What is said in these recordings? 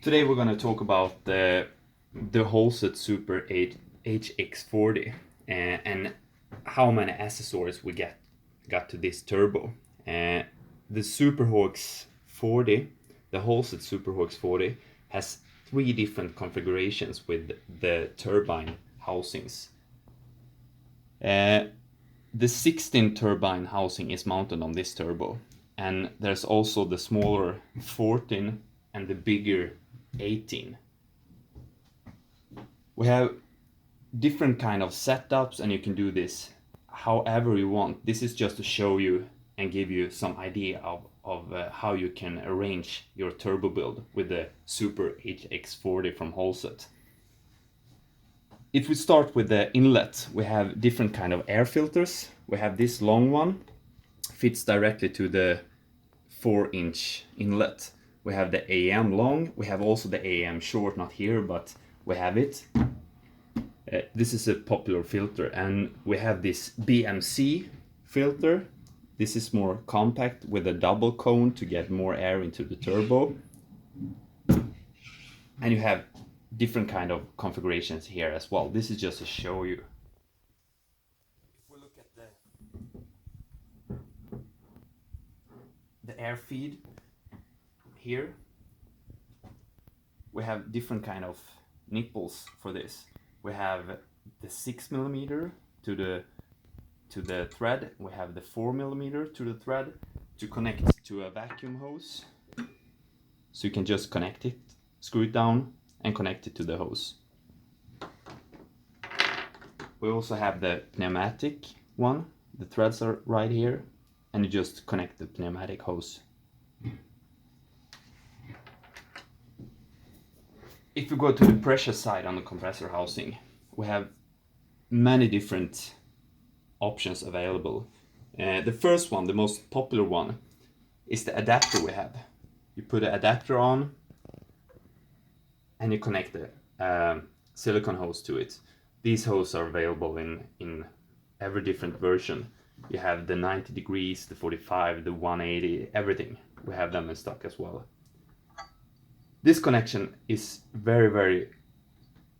Today we're going to talk about the Holset Super HX40 and how many accessories we got to this turbo. The Super HX40, the Holset Super HX40 has 3 different configurations with the turbine housings. The 16 turbine housing is mounted on this turbo, and there's also the smaller 14 and the bigger 18. We have different kind of setups, and you can do this however you want. This is just to show you and give you some idea of how you can arrange your turbo build with the Super HX40 from Holset. If we start with the inlet, we have different kind of air filters. We have this long one, fits directly to the 4-inch inlet. We have the AM long, we have also the AM short, not here, but we have it. This is a popular filter, and we have this BMC filter. This is more compact with a double cone to get more air into the turbo. And you have different kind of configurations here as well. This is just to show you. If we look at the air feed here, we have different kind of nipples for this. We have the 6mm to the thread. We have the 4mm to the thread to connect to a vacuum hose. So you can just connect it, screw it down, and connect it to the hose. We also have the pneumatic one. The threads are right here, and you just connect the pneumatic hose. If we go to the pressure side on the compressor housing, we have many different options available. The first one, the most popular one, is the adapter we have. You put an adapter on, and you connect the silicone hose to it. These hoses are available in every different version. You have the 90 degrees, the 45, the 180, everything. We have them in stock as well. This connection is very, very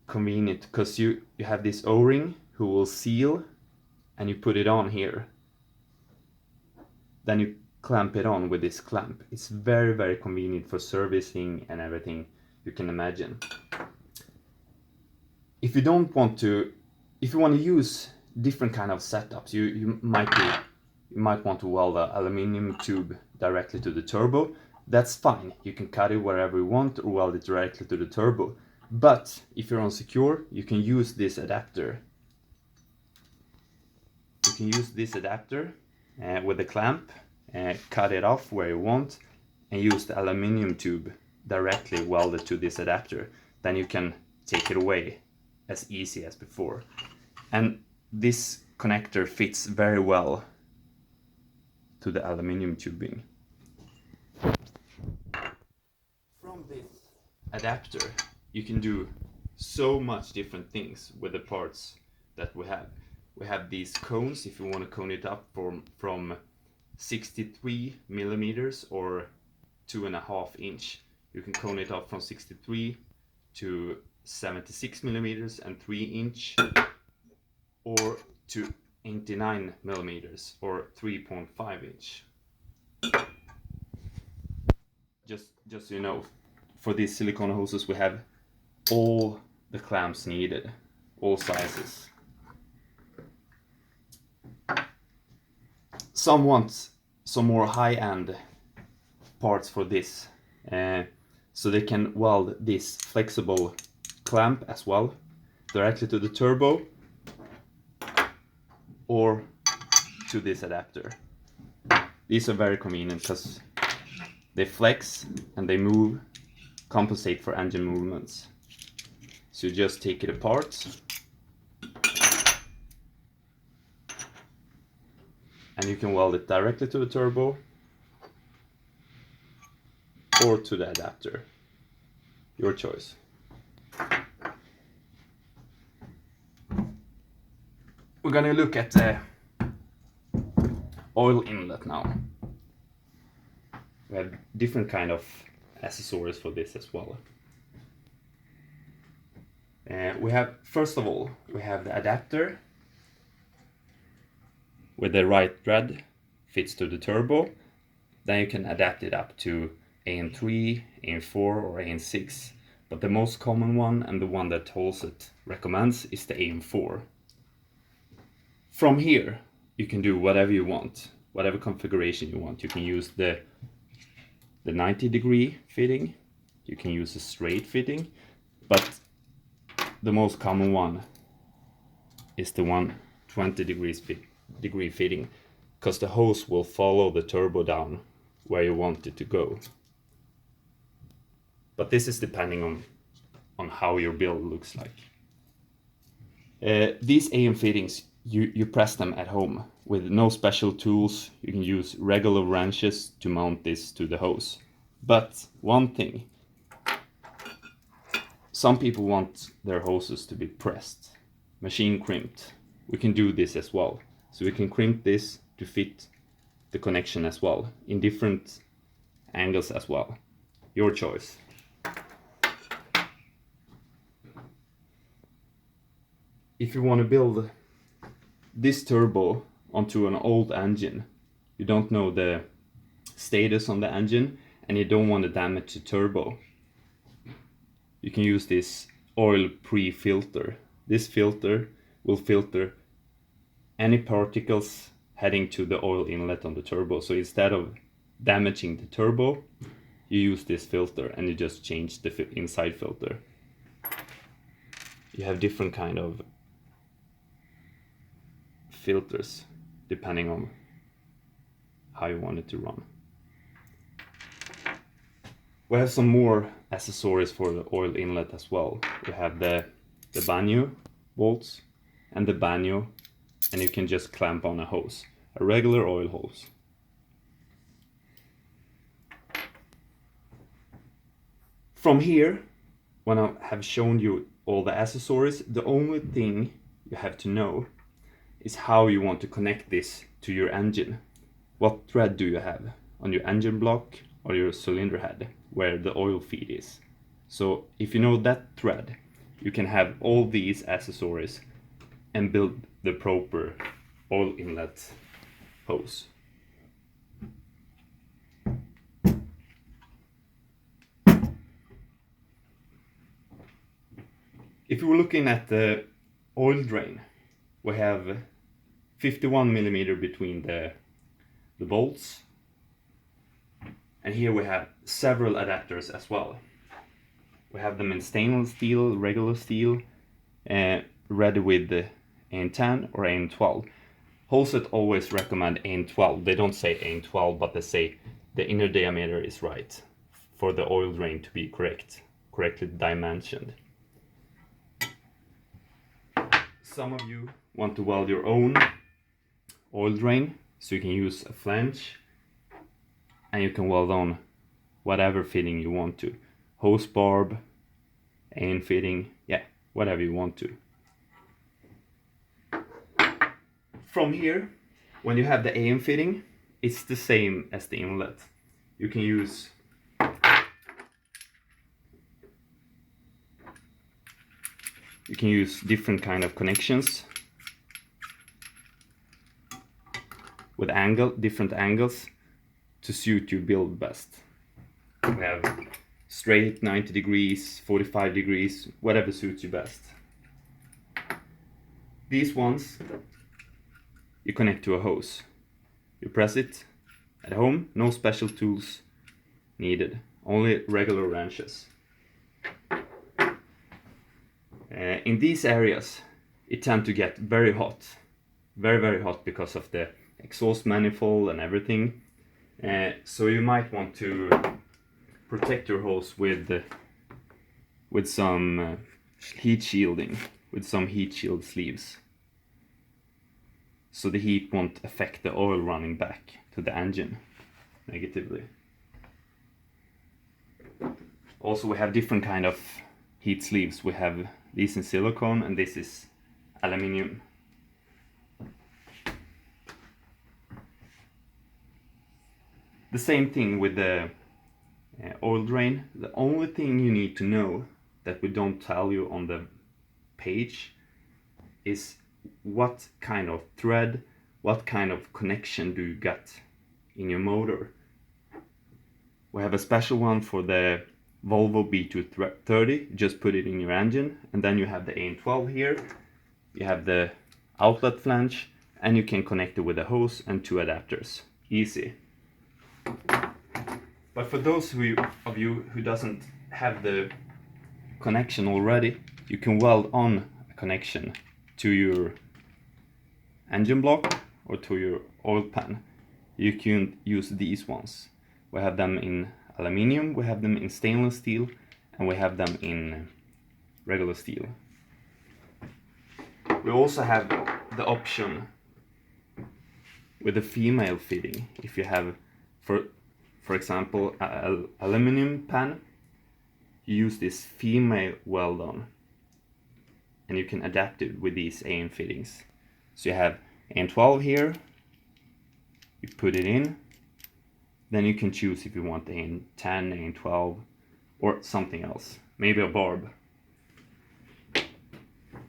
convenient because you have this O-ring who will seal, and you put it on here. Then you clamp it on with this clamp. It's very, very convenient for servicing and everything you can imagine. If you want to use different kind of setups, you might want to weld an aluminium tube directly to the turbo. That's fine. You can cut it wherever you want or weld it directly to the turbo. But if you're unsecure, you can use this adapter. You can use this adapter with a clamp, cut it off where you want, and use the aluminium tube directly welded to this adapter. Then you can take it away as easy as before. And this connector fits very well to the aluminium tubing. From this adapter, you can do so much different things with the parts that we have. We have these cones if you want to cone it up from 63mm or 2.5 inch. You can cone it up from 63 to 76mm and 3 inch, or to 89mm or 3.5 inch. Just so you know, for these silicone hoses we have all the clamps needed, all sizes. Some want some more high-end parts for this, so they can weld this flexible clamp as well directly to the turbo or to this adapter. These are very convenient because they flex and they move, compensate for engine movements. So you just take it apart and you can weld it directly to the turbo or to the adapter. Your choice. We're gonna look at the oil inlet now. We have different kind of accessories for this as well. First of all, we have the adapter with the right thread fits to the turbo. Then you can adapt it up to AN3, AN4 or AN6. But the most common one and the one that Holset recommends is the AN4. From here, you can do whatever you want, whatever configuration you want. You can use the 90-degree fitting, you can use a straight fitting, but the most common one is the 120-degree fitting, because the hose will follow the turbo down where you want it to go. But this is depending on how your build looks like. These AM fittings, you press them at home with no special tools. You can use regular wrenches to mount this to the hose. But one thing, some people want their hoses to be pressed, machine crimped. We can do this as well. So we can crimp this to fit the connection as well, in different angles as well. Your choice. If you want to build this turbo onto an old engine, you don't know the status on the engine and you don't want to damage the turbo, you can use this oil pre-filter. This filter will filter any particles heading to the oil inlet on the turbo. So instead of damaging the turbo, you use this filter and you just change the inside filter. You have different kind of filters depending on how you want it to run. We have some more accessories for the oil inlet as well. We have the banyo bolts and the banyo, and you can just clamp on a hose, a regular oil hose. From here, when I have shown you all the accessories, the only thing you have to know is how you want to connect this to your engine. What thread do you have on your engine block or your cylinder head where the oil feed is? So if you know that thread, you can have all these accessories and build the proper oil inlet hose. If we're looking at the oil drain, we have 51 millimeter between the bolts, and here we have several adapters as well. We have them in stainless steel, regular steel, ready with the AN10 or AN12. Holset always recommend AN12. They don't say AN12, but they say the inner diameter is right for the oil drain to be correctly dimensioned. Some of you want to weld your own oil drain, so you can use a flange and you can weld on whatever fitting you want to. Hose barb, AN fitting, yeah, whatever you want to. From here, when you have the AN fitting, it's the same as the inlet. You can use different kind of connections with different angles to suit your build best. We have straight 90 degrees, 45 degrees, whatever suits you best. These ones you connect to a hose. You press it at home, no special tools needed, only regular wrenches. In these areas, it tends to get very hot, very hot because of the exhaust manifold and everything. So you might want to protect your hose with some heat shielding, with some heat shield sleeves, so the heat won't affect the oil running back to the engine negatively. Also, we have different kind of heat sleeves. We have these in silicone and this is aluminium. The same thing with the oil drain. The only thing you need to know that we don't tell you on the page is what kind of thread, what kind of connection do you get in your motor. We have a special one for the Volvo B230, just put it in your engine, and then you have the AN12 here, you have the outlet flange, and you can connect it with a hose and 2 adapters. Easy. But for those of you who doesn't have the connection already, you can weld on a connection to your engine block or to your oil pan. You can use these ones. We have them in aluminium, we have them in stainless steel, and we have them in regular steel. We also have the option with a female fitting. If you have, for example, an aluminium pan, you use this female weld on, and you can adapt it with these AN fittings. So you have AN12 here, you put it in, then you can choose if you want AN10, AN12, or something else, maybe a barb.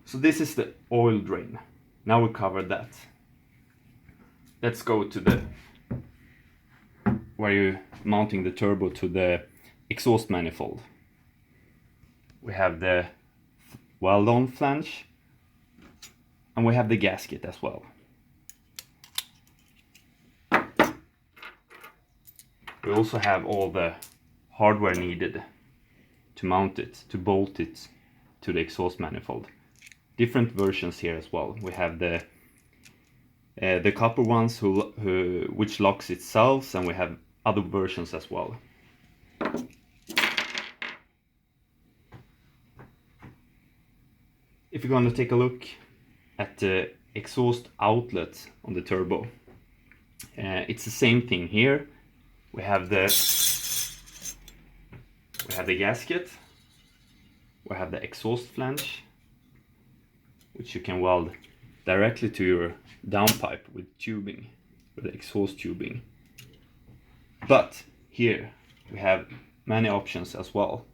So this is the oil drain. Now we covered that. Let's go to the where you're mounting the turbo to the exhaust manifold. We have the weld-on flange, and we have the gasket as well. We also have all the hardware needed to mount it, to bolt it to the exhaust manifold. Different versions here as well. We have the copper ones which locks itself, and we have other versions as well. If you're going to take a look at the exhaust outlet on the turbo, it's the same thing here. We have the gasket, we have the exhaust flange, which you can weld directly to your downpipe with tubing, with the exhaust tubing. But here we have many options as well.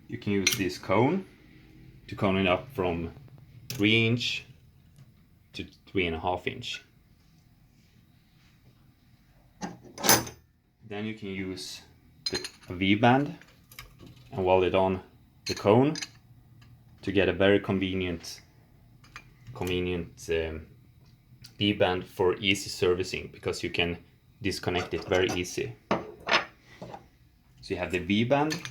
You can use this cone to cone it up from 3 inch to 3.5 inch. Then you can use a V-band and weld it on the cone to get a very convenient V-band for easy servicing, because you can disconnect it very easy. So you have the V-band,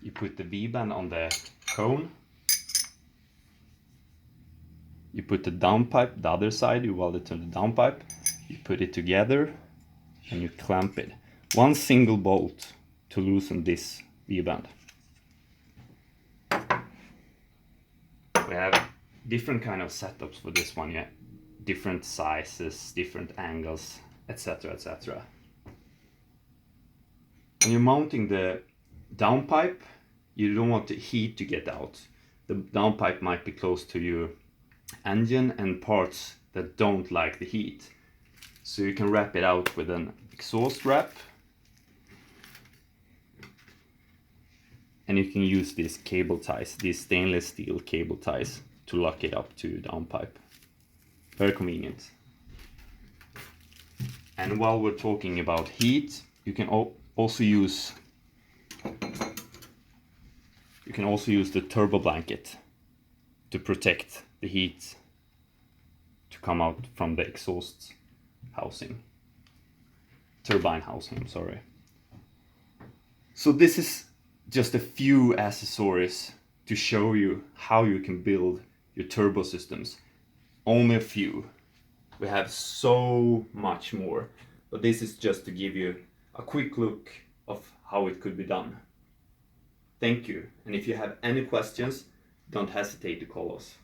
you put the V-band on the cone, you put the downpipe, the other side, you weld it to the downpipe, you put it together, and you clamp it. One single bolt to loosen this V-band. We have different kind of setups for this one, yeah. Different sizes, different angles, etc, etc. When you're mounting the downpipe, you don't want the heat to get out. The downpipe might be close to your engine and parts that don't like the heat. So you can wrap it out with an exhaust wrap, and you can use these cable ties, these stainless steel cable ties, to lock it up to your downpipe. Very convenient. And while we're talking about heat, you can also use the turbo blanket to protect the heat to come out from the exhaust housing, turbine housing, I'm sorry. So this is just a few accessories to show you how you can build your turbo systems. Only a few. We have so much more, but this is just to give you a quick look of how it could be done. Thank you, and if you have any questions, don't hesitate to call us.